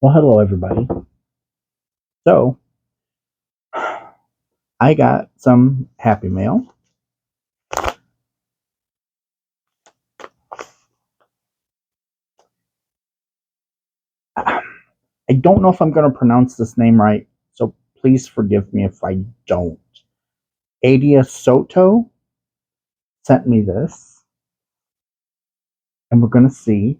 Well, hello, everybody. So, I got some Happy Mail. I don't know if I'm going to pronounce this name right, so please forgive me if I don't. Adia Soto sent me this, and we're going to see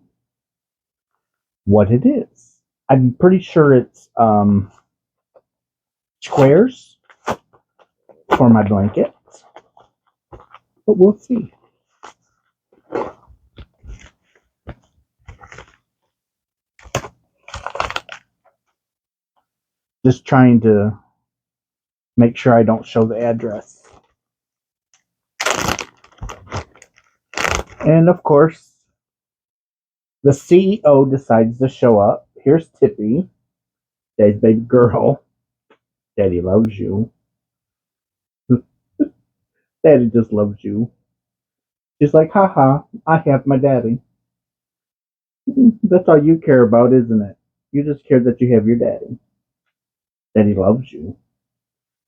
what it is. I'm pretty sure it's squares for my blanket, but we'll see. Just trying to make sure I don't show the address. And of course, the CEO decides to show up. Here's Tippy, Daddy's baby girl. Daddy loves you. Daddy just loves you. She's like, haha, I have my daddy. That's all you care about, isn't it? You just care that you have your daddy. Daddy loves you.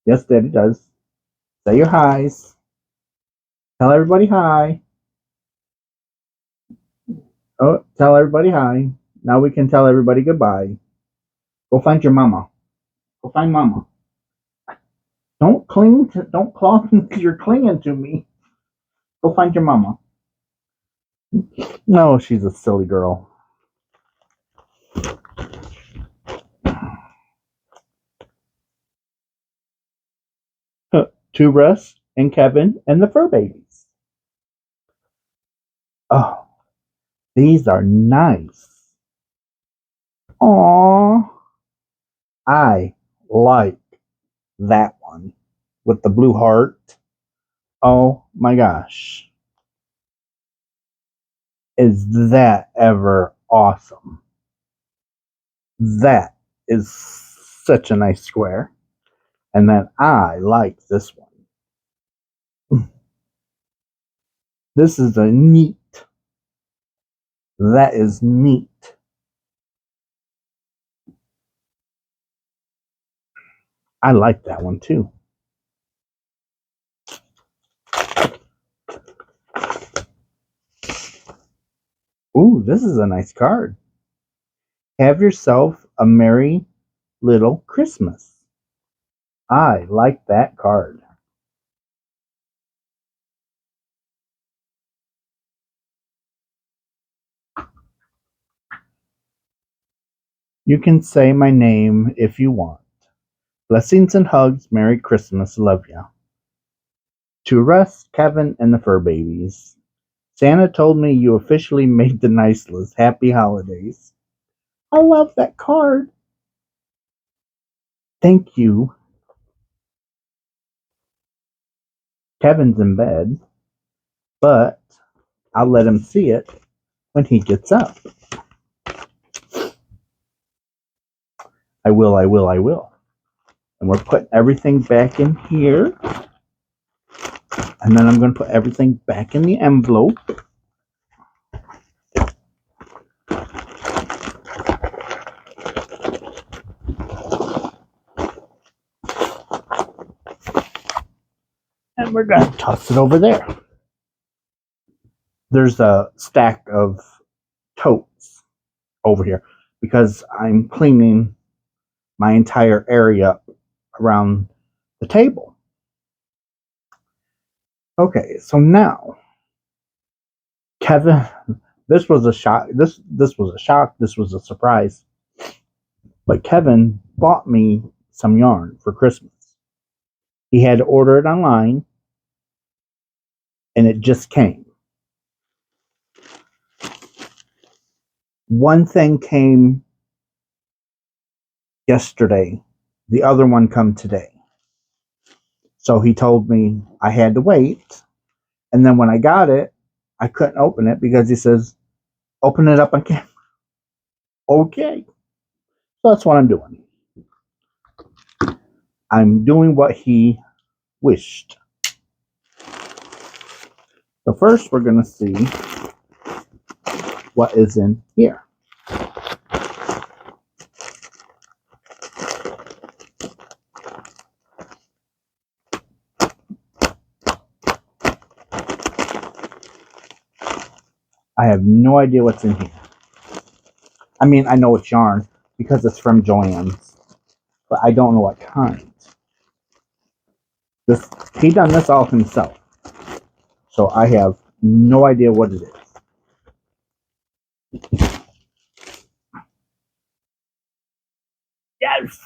Yes, Daddy does. Say your highs. Tell everybody hi. Oh, tell everybody hi. Now we can tell everybody goodbye. Go find your mama. Go find mama. Don't claw because you're clinging to me. Go find your mama. No, she's a silly girl. To Russ and Kevin and the fur babies. Oh, these are nice. Aww. I like that one with the blue heart. Oh my gosh. Is that ever awesome? That is such a nice square. And then I like this one. This is a neat. That is neat. I like that one too. Ooh, this is a nice card. Have yourself a merry little Christmas. I like that card. You can say my name if you want. Blessings and hugs. Merry Christmas. Love ya. To Russ, Kevin, and the fur babies. Santa told me you officially made the nice list. Happy holidays. I love that card. Thank you. Kevin's in bed, but I'll let him see it when he gets up. I will. And we're putting everything back in here. And then I'm going to put everything back in the envelope. And we're going to toss it over there. There's a stack of totes over here because I'm cleaning my entire area around the table. Okay, so now, Kevin, this was a shock. This was a shock. This was a surprise. But Kevin bought me some yarn for Christmas. He had to order it online, and it just came. One thing came yesterday. The other one come today. So he told me I had to wait. And then when I got it, I couldn't open it because he says, open it up on camera. Okay. So that's what I'm doing. I'm doing what he wished. So first we're going to see what is in here. I have no idea what's in here. I mean, I know it's yarn because it's from Joann's, but I don't know what kind. He done this all himself, so I have no idea what it is. Yes,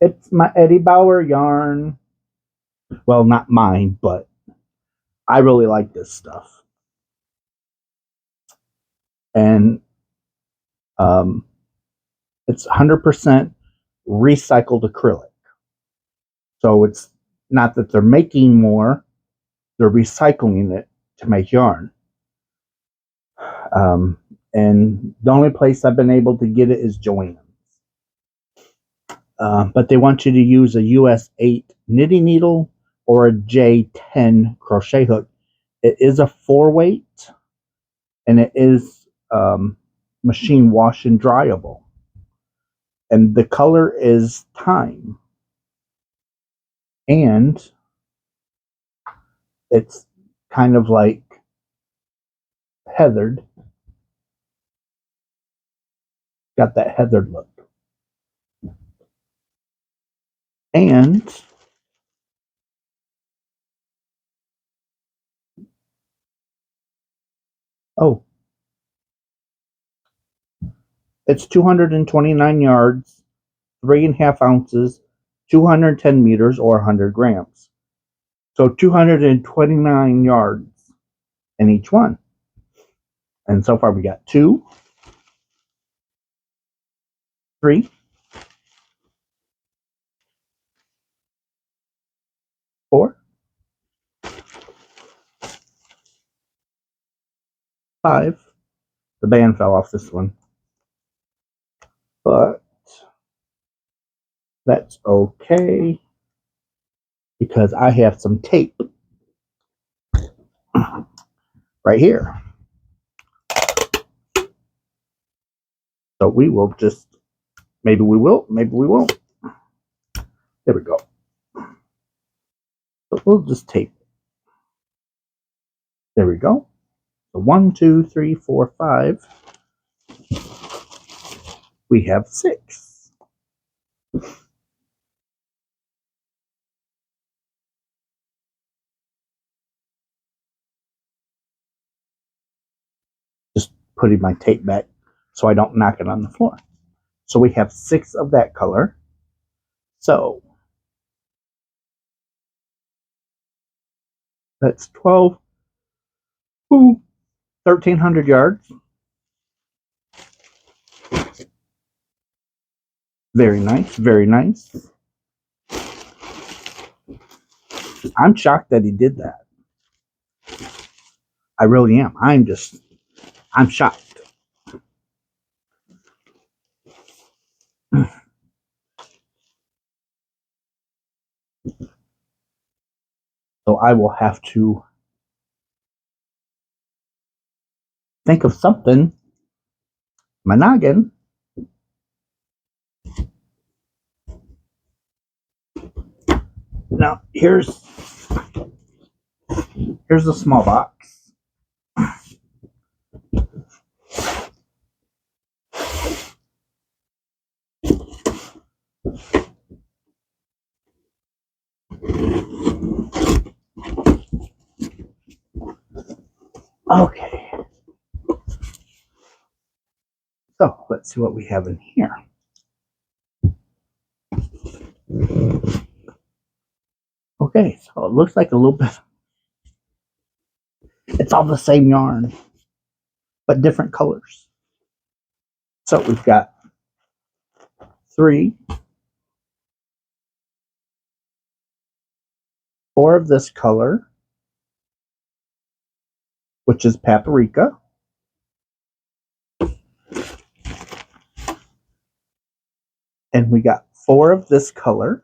it's my Eddie Bauer yarn. Well, not mine, but I really like this stuff, and um, it's 100% recycled acrylic. So it's not that they're making more; they're recycling it to make yarn. Um, and the only place I've been able to get it is Joann's. But they want you to use a U.S.A knitting needle or a J10 crochet hook. It is a 4-weight, and it is machine wash and dryable. And the color is thyme. And it's kind of like heathered. Got that heathered look. And oh, it's 229 yards, 3.5 ounces, 210 meters, or 100 grams. So 229 yards in each one. And so far we got 2, 3, 4, 5. The band fell off this one. But that's okay because I have some tape right here. So we will just, maybe we will, maybe we won't. There we go. So we'll just tape it. There we go. So 1, 2, 3, 4, 5. We have 6. Just putting my tape back so I don't knock it on the floor. So we have 6 of that color. So that's 12. Ooh, 1,300 yards. Very nice, very nice. I'm shocked that he did that. I really am. I'm shocked. So I will have to think of something. My noggin. Now here's the small box. Okay. So let's see what we have in here. Okay, so it looks like a little bit. It's all the same yarn, but different colors. So we've got 3, 4 of this color, which is paprika. And we got 4 of this color,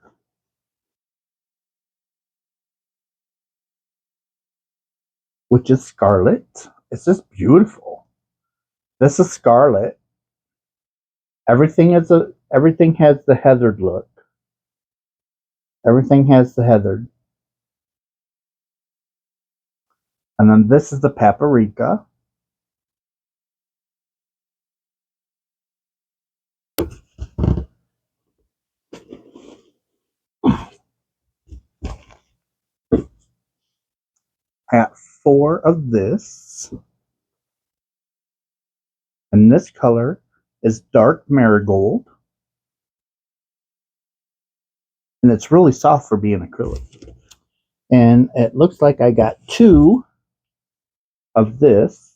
which is scarlet. It's just beautiful. This is scarlet. Everything has the heathered look. Everything has the heathered. And then this is the paprika. I got 4 of this. And this color is dark marigold. And it's really soft for being acrylic. And it looks like I got 2 of this.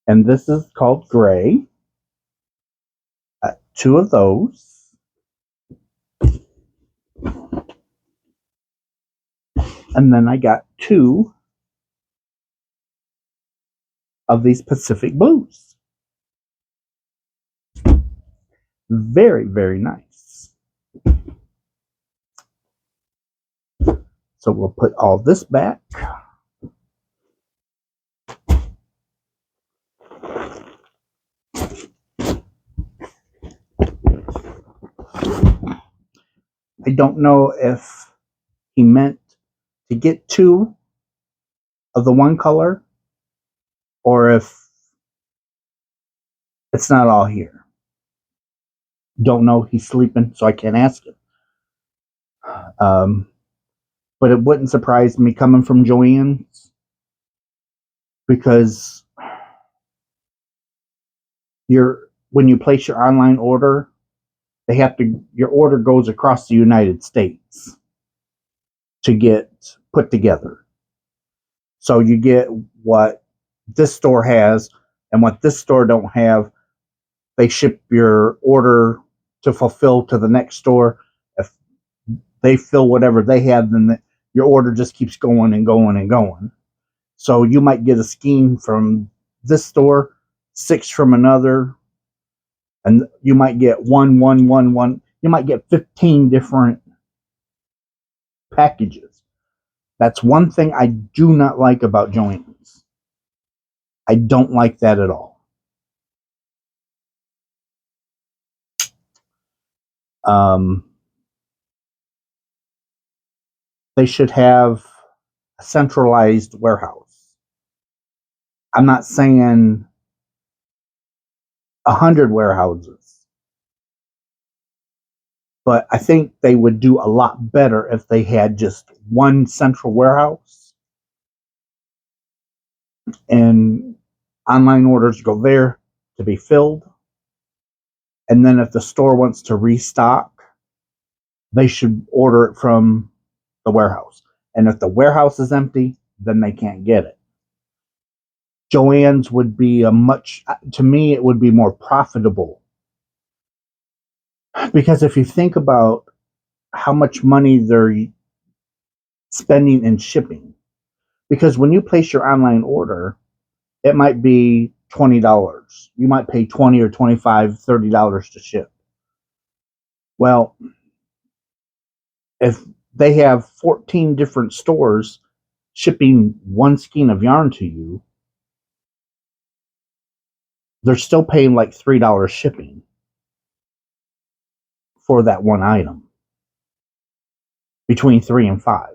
And this is called gray. 2 of those. And then I got 2 of these Pacific blues. Very, very nice. So we'll put all this back. I don't know if he meant to get 2 of the one color or if it's not all here. Don't know. He's sleeping, so I can't ask him. But it wouldn't surprise me coming from Joann's because when you place your online order, your order goes across the United States to get put together. So you get what this store has and what this store don't have. They ship your order to fulfill to the next store. If they fill whatever they have, then your order just keeps going and going and going. So you might get a skein from this store, 6 from another, and you might get one. You might get 15 different packages. That's one thing I do not like about Joann's. I don't like that at all. They should have a centralized warehouse. I'm not saying 100 warehouses, but I think they would do a lot better if they had just one central warehouse and online orders go there to be filled. And then if the store wants to restock, they should order it from the warehouse. And if the warehouse is empty, then they can't get it. Joann's would be to me, it would be more profitable. Because if you think about how much money they're spending in shipping, because when you place your online order, it might be $20. You might pay $20 or $25, $30 to ship. Well, if they have 14 different stores shipping one skein of yarn to you, they're still paying like $3 shipping for that one item, between 3 and 5.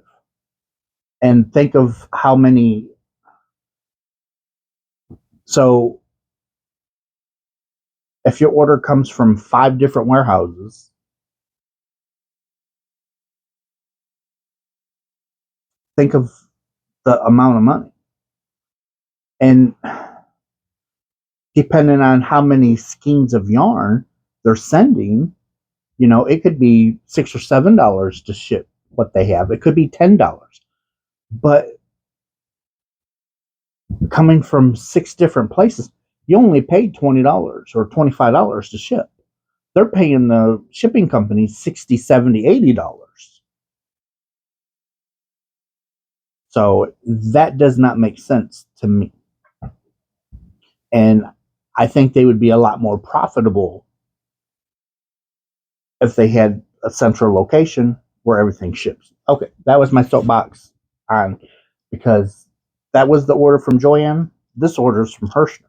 And think of how many. So if your order comes from 5 different warehouses, think of the amount of money. And depending on how many skeins of yarn they're sending, it could be $6 or $7 to ship what they have. It could be $10. But coming from 6 different places, you only paid $20 or $25 to ship. They're paying the shipping company $60, $70, $80. So that does not make sense to me. And I think they would be a lot more profitable if they had a central location where everything ships. Okay, that was my soapbox on, because that was the order from Joanne. This order is from Hirschner's.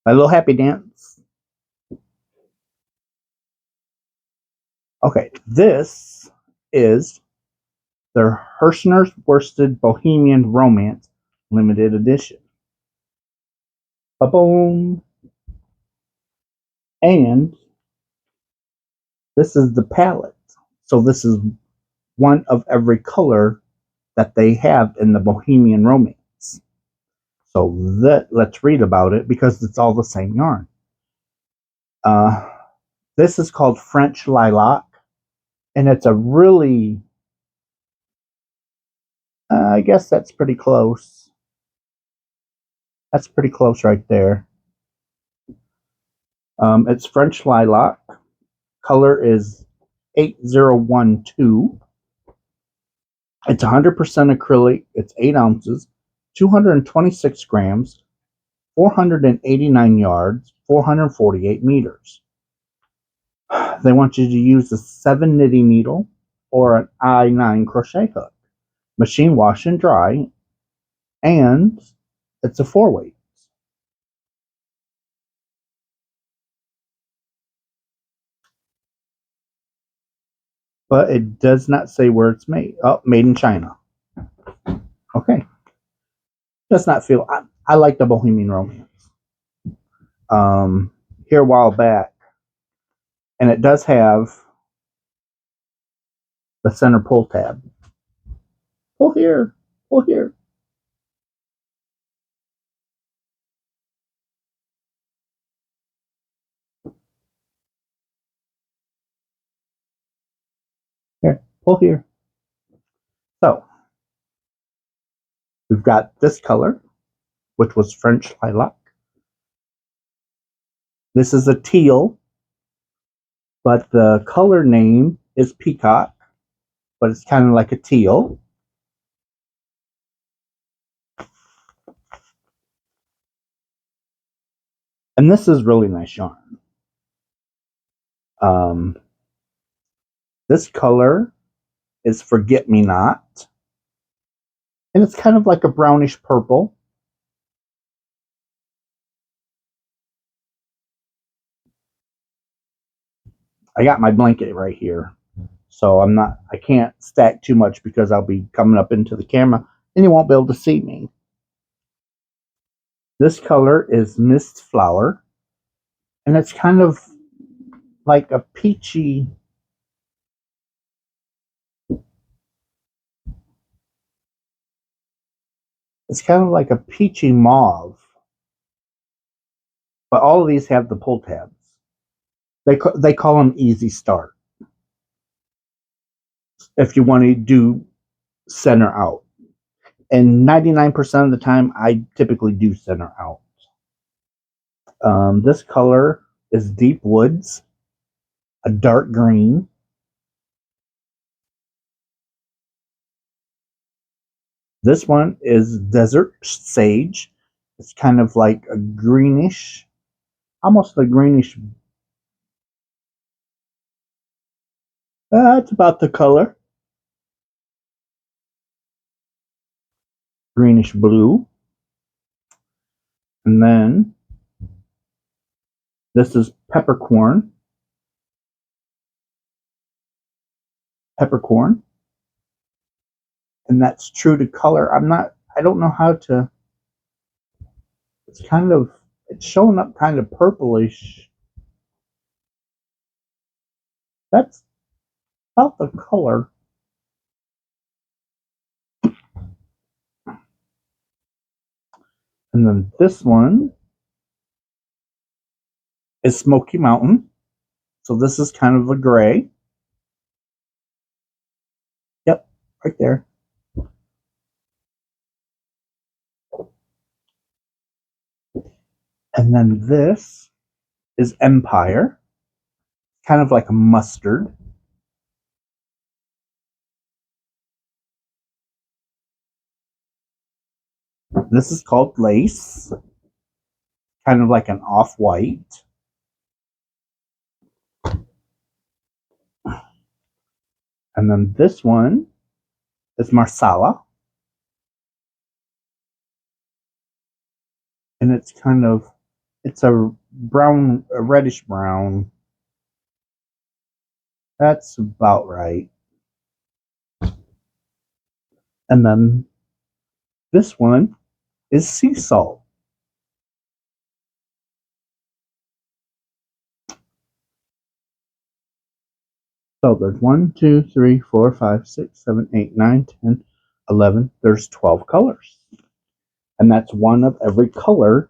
My little happy dance. Okay, this is the Hirschner's Worsted Bohemian Romance limited edition. Ba-boom! And this is the palette. So this is one of every color that they have in the Bohemian Romance. So let's read about it because it's all the same yarn. This is called French Lilac, and it's a really, I guess that's pretty close. That's pretty close right there. It's French Lilac. Color is 8012. It's 100% acrylic. It's 8 ounces, 226 grams, 489 yards, 448 meters. They want you to use a 7 knitting needle or an I9 crochet hook. Machine wash and dry, and it's a 4-weight. But it does not say where it's made. Oh, made in China. Okay. Does not feel. I like the Bohemian Romance. Here a while back, and it does have the center pull tab. Pull here, pull here. Here, pull here. So we've got this color, which was French Lilac. This is a teal, but the color name is Peacock, but it's kind of like a teal. And this is really nice yarn. This color is Forget Me Not, and it's kind of like a brownish purple. I got my blanket right here, so I can't stack too much because I'll be coming up into the camera and you won't be able to see me. This color is Mist Flower, and it's kind of like a peachy, it's kind of like a peachy mauve. But all of these have the pull tabs. They call them Easy Start if you want to do center out. And 99% of the time, I typically do center out. This color is Deep Woods, a dark green. This one is Desert Sage. It's kind of like a greenish, almost a greenish. That's about the color. Greenish blue. And then this is Peppercorn. Peppercorn. And that's true to color. I don't know how to, it's showing up kind of purplish. That's about the color. And then this one is Smoky Mountain. So this is kind of a gray. Yep, right there. And then this is Empire. Kind of like a mustard. This is called Lace. Kind of like an off-white. And then this one is marsala. And it's it's a brown, a reddish brown. That's about right. And then this one is sea salt. So there's 1, 2, 3, 4, 5, 6, 7, 8, 9, 10, 11. There's 12 colors. And that's one of every color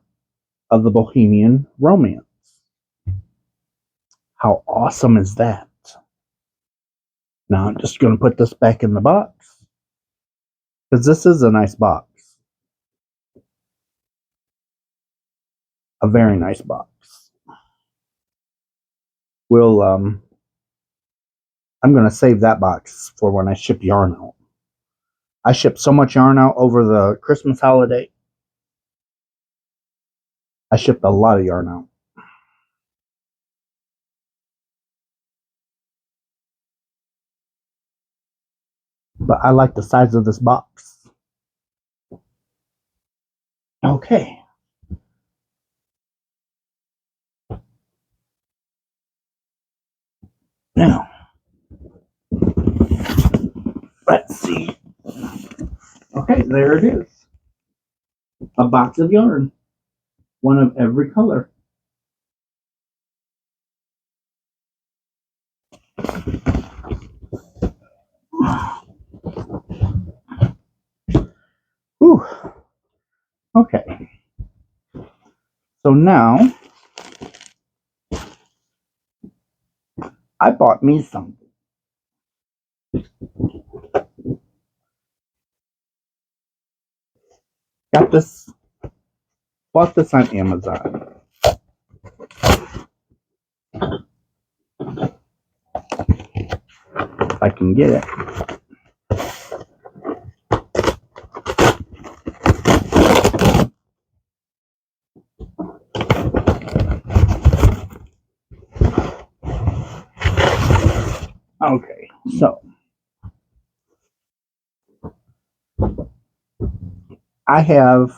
of the Bohemian Romance. How awesome is that? Now I'm just going to put this back in the box because this is a nice box. A very nice box. I'm going to save that box for when I ship yarn out. I shipped so much yarn out over the Christmas holiday. I shipped a lot of yarn out. But I like the size of this box. Okay. Now, let's see. Okay, there it is. A box of yarn. One of every color. Whew. Okay. So now, I bought me something. Bought this on Amazon. If I can get it. Okay, so I have,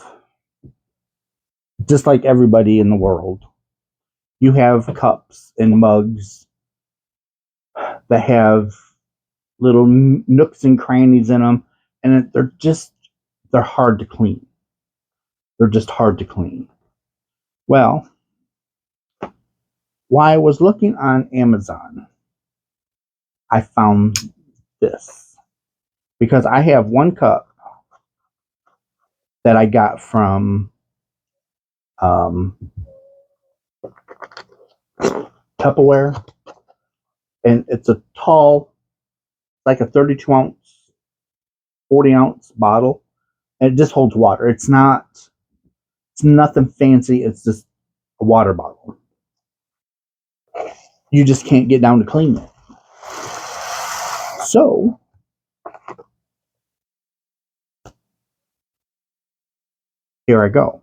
just like everybody in the world, you have cups and mugs that have little nooks and crannies in them, and they're hard to clean. They're just hard to clean. Well, while I was looking on Amazon, I found this because I have one cup that I got from Tupperware, and it's a tall, like a 32 ounce, 40-ounce bottle, and it just holds water. It's nothing fancy. It's just a water bottle. You just can't get down to clean it. So here I go.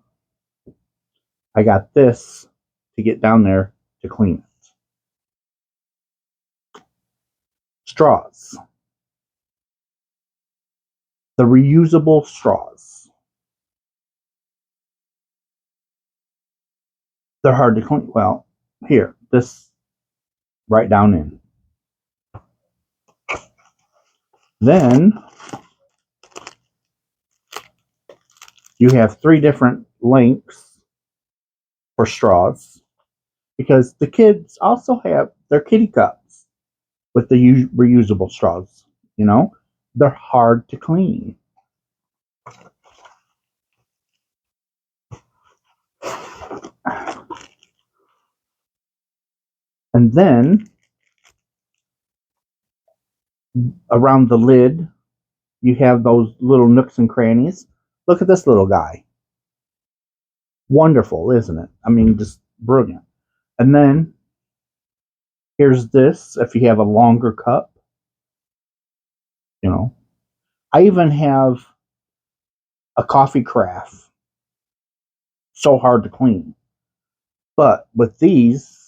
I got this to get down there to clean it. Straws. The reusable straws. They're hard to clean. Well, here, this right down in. Then you have 3 different lengths for straws because the kids also have their kitty cups with the reusable straws. You know, they're hard to clean. And then around the lid, you have those little nooks and crannies. Look at this little guy. Wonderful, isn't it? I mean, just brilliant. And then here's this if you have a longer cup. You know, I even have a coffee carafe. So hard to clean. But with these,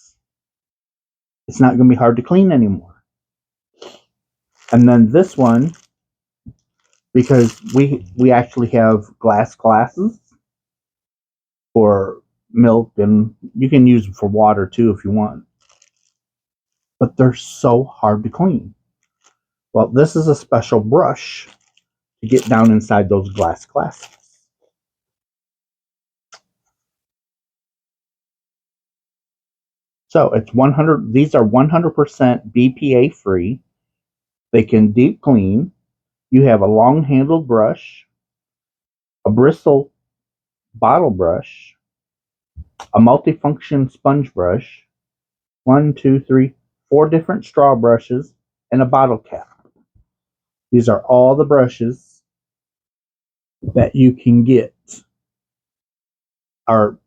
it's not going to be hard to clean anymore. And then this one, because we actually have glass glasses for milk, and you can use them for water too if you want. But they're so hard to clean. Well, this is a special brush to get down inside those glass glasses. So it's 100. These are 100% BPA free. They can deep clean. You have a long handled brush, a bristle bottle brush, a multifunction sponge brush, one, two, three, four different straw brushes, and a bottle cap. These are all the brushes that you can get. Or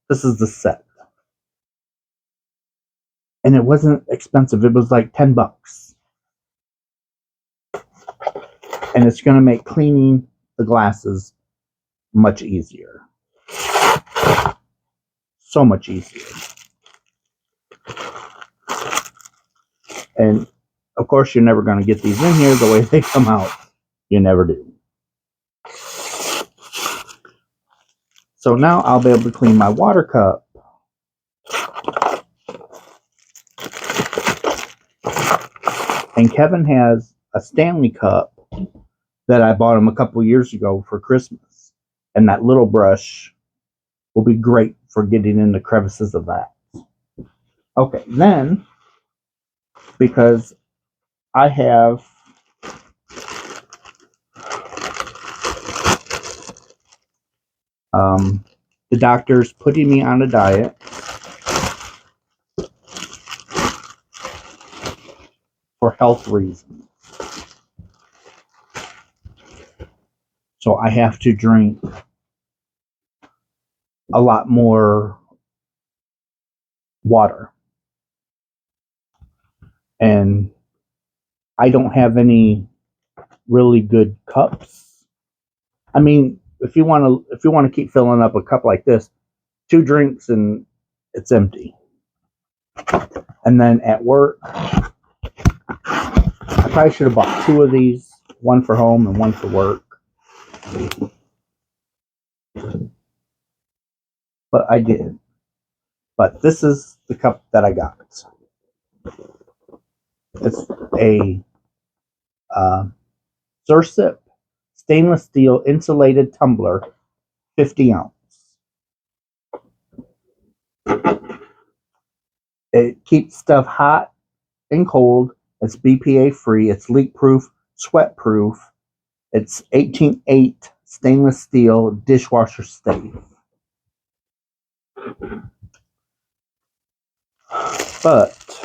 this is the set. And it wasn't expensive. It was like $10. And it's going to make cleaning the glasses much easier. So much easier. And of course, you're never going to get these in here the way they come out. You never do. So now I'll be able to clean my water cup. And Kevin has a Stanley cup that I bought him a couple years ago for Christmas. And that little brush will be great for getting in the crevices of that. Okay, then, because I have the doctor's putting me on a diet. For health reasons. So I have to drink a lot more water. And I don't have any really good cups. I mean, if you want to keep filling up a cup like this, 2 drinks and it's empty. And then at work, I probably should have bought 2 of these, one for home and one for work. But I did. But this is the cup that I got. It's a Zursip stainless steel insulated tumbler, 50 ounce. It keeps stuff hot and cold. It's BPA free. It's leak proof, sweat proof. It's 18.8 stainless steel, dishwasher safe. But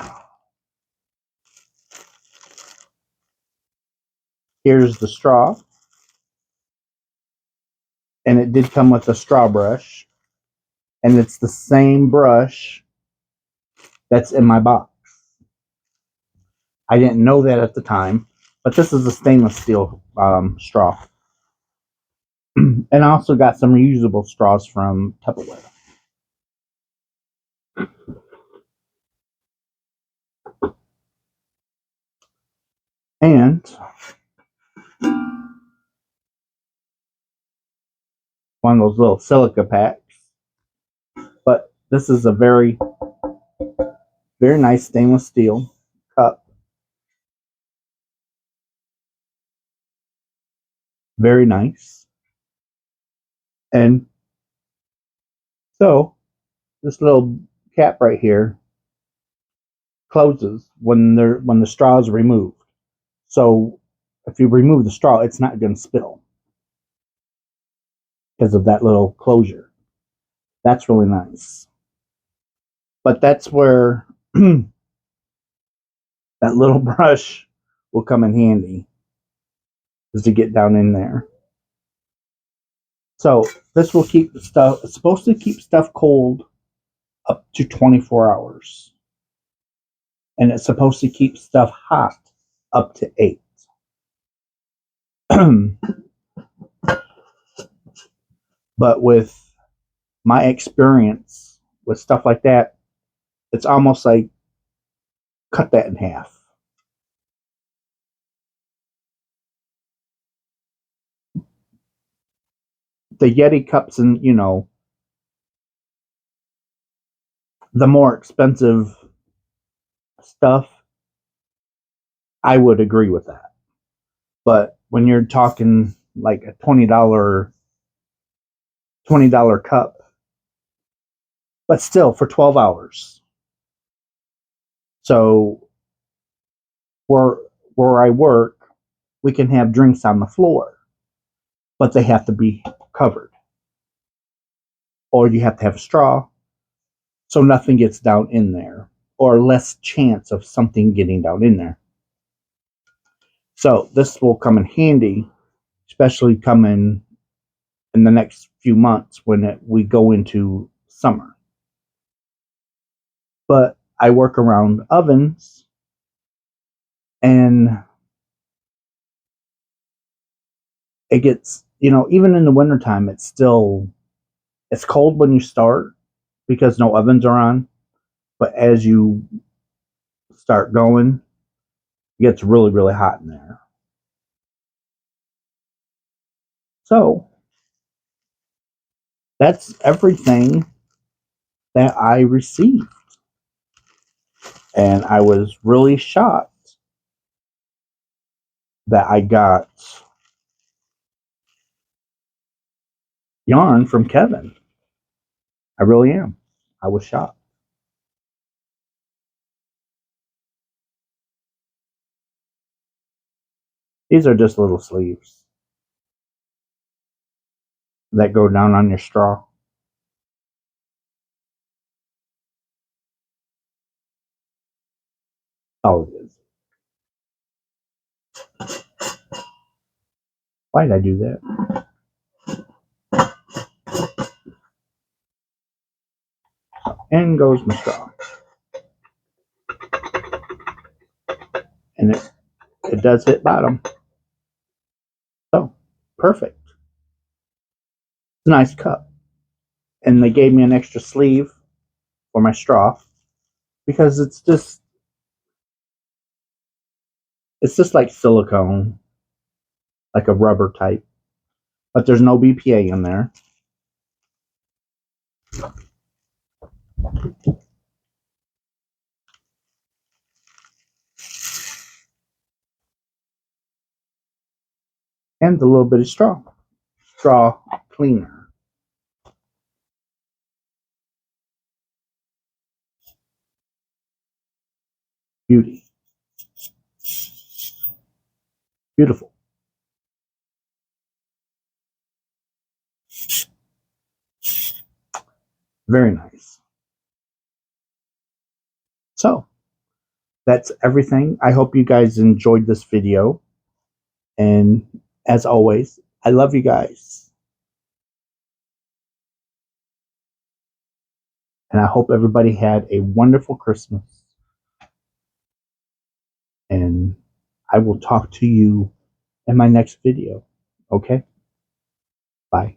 here's the straw. And it did come with a straw brush. And it's the same brush that's in my box. I didn't know that at the time, but this is a stainless steel straw. And I also got some reusable straws from Tupperware. And one of those little silica packs. But this is a very, very nice stainless steel cup. Very nice. And so this little cap right here closes when the straw is removed. So if you remove the straw, it's not going to spill because of that little closure. That's really nice. But that's where that little brush will come in handy, is to get down in there. So this will keep the stuff, it's supposed to keep stuff cold up to 24 hours. And it's supposed to keep stuff hot up to 8. But with my experience with stuff like that, it's almost like cut that in half. the Yeti cups and, the more expensive stuff, I would agree with that. But when you're talking like a $20 cup, but still for 12 hours. So where I work, we can have drinks on the floor, but they have to be covered. Or you have to have a straw so nothing gets down in there, or less chance of something getting down in there. So this will come in handy, especially coming in the next few months when we go into summer. But I work around ovens, and it gets, even in the wintertime, it's cold when you start because no ovens are on. But as you start going, it gets really, really hot in there. So that's everything that I received. And I was really shocked that I got yarn from Kevin. I really am. I was shocked. These are just little sleeves that go down on your straw. Oh, it is. Why did I do that? In goes my straw. And it does hit bottom. So, perfect. It's a nice cup. And they gave me an extra sleeve for my straw because it's just like silicone, like a rubber type. But there's no BPA in there. And a little bit of straw cleaner. Beauty. Beautiful. Very nice. So, that's everything. I hope you guys enjoyed this video. And as always, I love you guys. And I hope everybody had a wonderful Christmas. And I will talk to you in my next video. Okay? Bye.